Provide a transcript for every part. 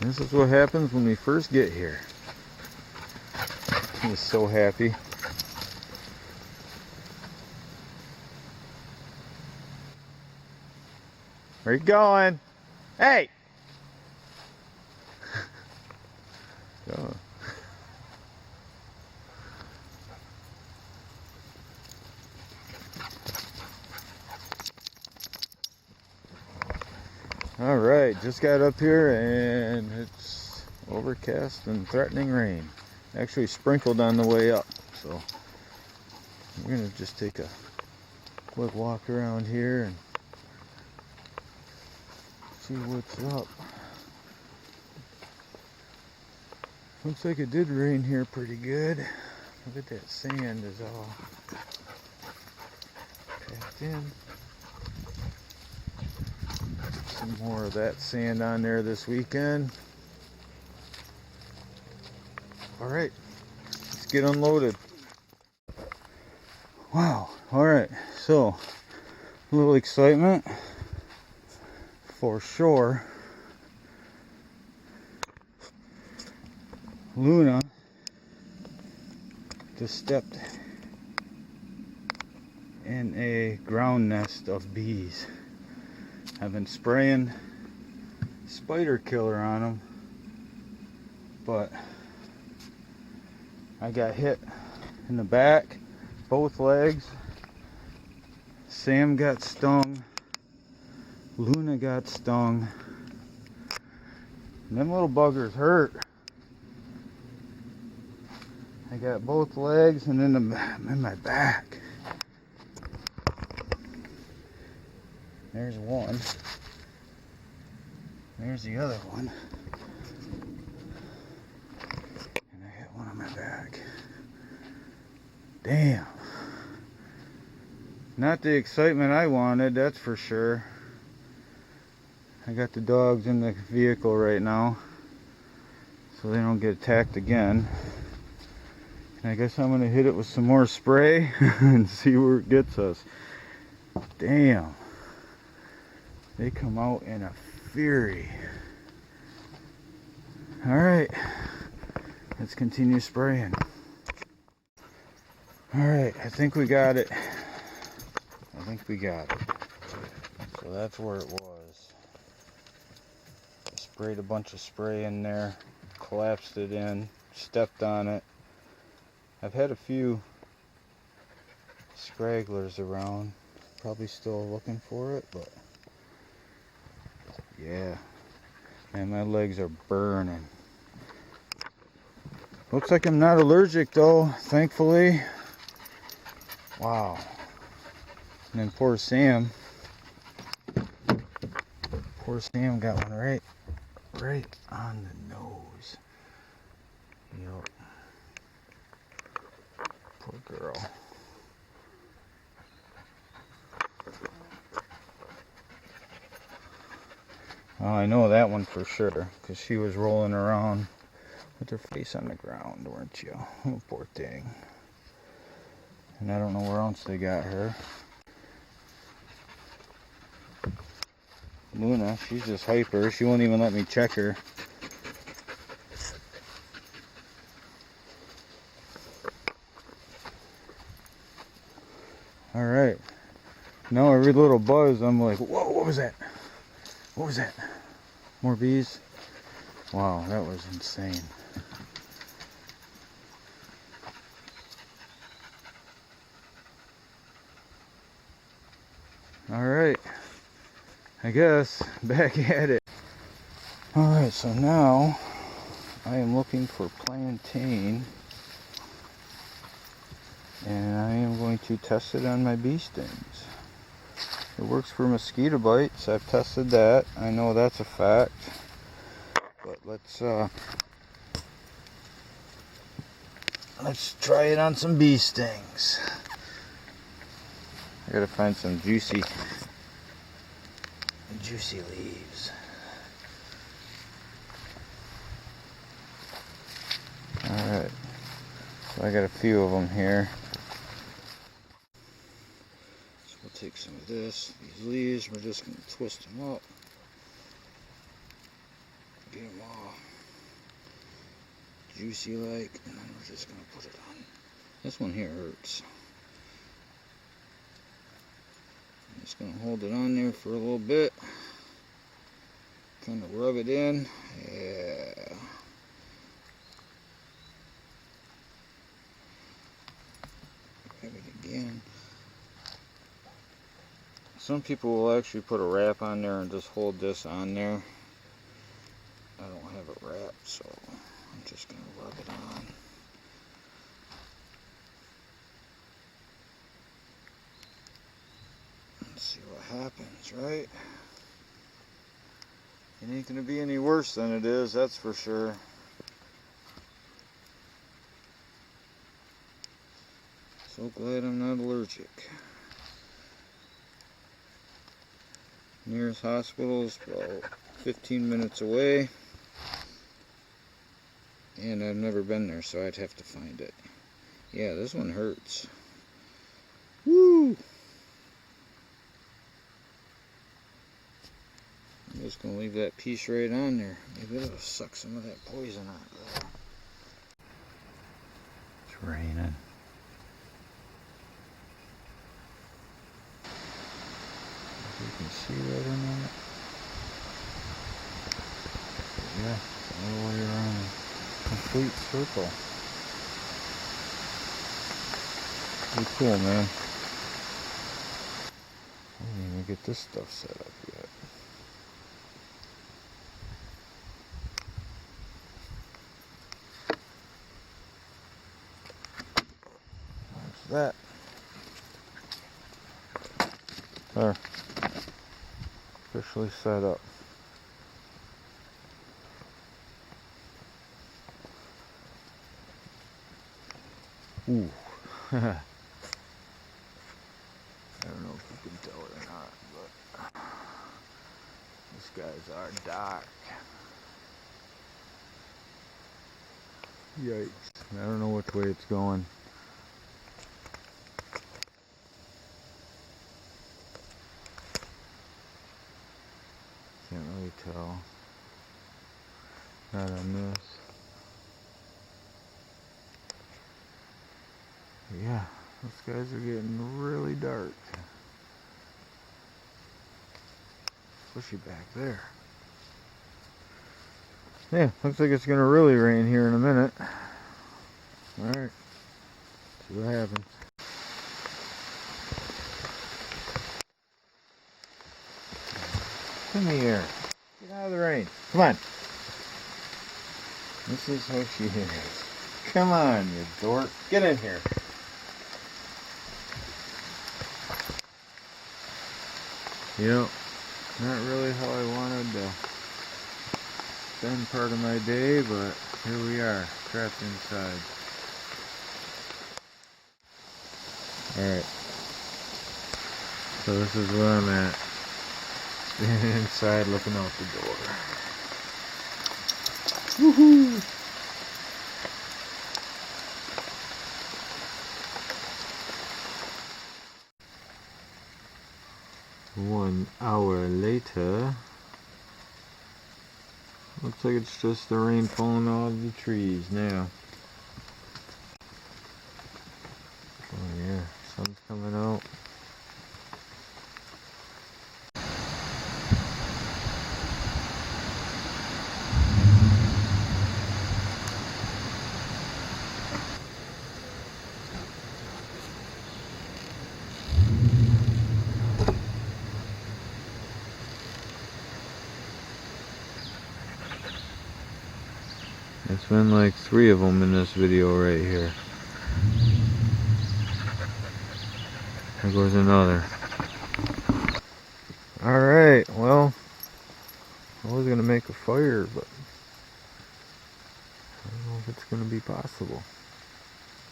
This is what happens when we first get here. He's so happy. Where you going? Hey! Go. Alright, just got up here and it's overcast and threatening rain. Actually sprinkled on the way up, so we're gonna just take a quick walk around here and see what's up. Looks like it did rain here pretty good. Look at that sand is all packed in. Some more of that sand on there this weekend. Alright, let's get unloaded. Wow, alright, so a little excitement for sure. Luna just stepped in a ground nest of bees. I've been spraying spider killer on them, but I got hit in the back, both legs. Sam got stung. Luna got stung. And them little buggers hurt. I got both legs and in my back. There's one. There's the other one. And I hit one on my back. Damn. Not the excitement I wanted, that's for sure. I got the dogs in the vehicle right now, so they don't get attacked again. And I guess I'm gonna hit it with some more spray and see where it gets us. Damn. They come out in a fury. Alright, let's continue spraying. Alright, I think we got it. So that's where it was. I sprayed a bunch of spray in there, collapsed it in, stepped on it. I've had a few scragglers around, probably still looking for it, but yeah, man, my legs are burning. Looks like I'm not allergic though, thankfully. Wow. And then poor Sam got one right on the nose. Yup. Poor girl. Oh, I know that one for sure, because she was rolling around with her face on the ground, weren't you? Oh, poor thing. And I don't know where else they got her. Luna, she's just hyper. She won't even let me check her. Alright. Now every little buzz, I'm like, whoa, what was that? What was that? More bees? Wow, that was insane. Alright. I guess back at it. Alright, so now I am looking for plantain. And I am going to test it on my bee stings. It works for mosquito bites. I've tested that. I know that's a fact. But let's try it on some bee stings. I gotta find some juicy leaves. Alright. So I got a few of them here. We'll take some of these leaves, we're just going to twist them up. Get get them all juicy like, and then we're just gonna put it on. This one here hurts. I'm just gonna hold it on there for a little bit. Kind of rub it in. Yeah. Grab it again. Some people will actually put a wrap on there and just hold this on there. I don't have it wrapped, so I'm just going to rub it on. Let's see what happens, right? It ain't going to be any worse than it is, that's for sure. So glad I'm not allergic. Nearest hospital is about 15 minutes away. And I've never been there, so I'd have to find it. Yeah, this one hurts. Woo! I'm just going to leave that piece right on there. Maybe it'll suck some of that poison out of there. It's raining. You can see that or not. Yeah, all the way around a complete circle. Pretty cool, man. I didn't even get this stuff set up yet. There's that. There. Officially set up. Ooh. I don't know if you can tell it or not, but these guys are dark. Yikes. I don't know which way it's going. Can't really tell. Not on this. Yeah, those guys are getting really dark. Especially back there. Yeah, looks like it's gonna really rain here in a minute. Alright. See what happens. Come here. Get out of the rain. Come on. This is how she is. Come on, you dork. Get in here. Yep. Not really how I wanted to spend part of my day, but here we are, trapped inside. Alright. So this is where I'm at. Standing inside looking out the door. Woohoo! 1 hour later. Looks like it's just the rain falling out of the trees now. Oh yeah, sun's coming out. It's been like 3 of them in this video right here. There goes another. Alright, well, I was going to make a fire, but I don't know if it's going to be possible.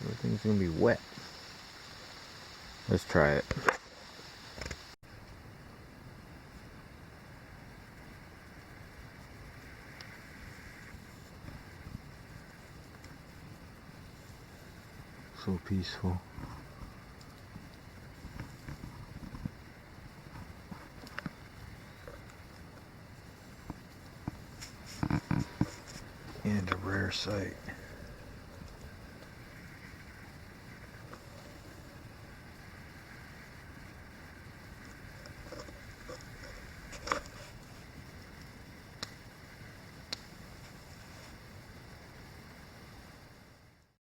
Everything's going to be wet. Let's try it. So peaceful. parasite.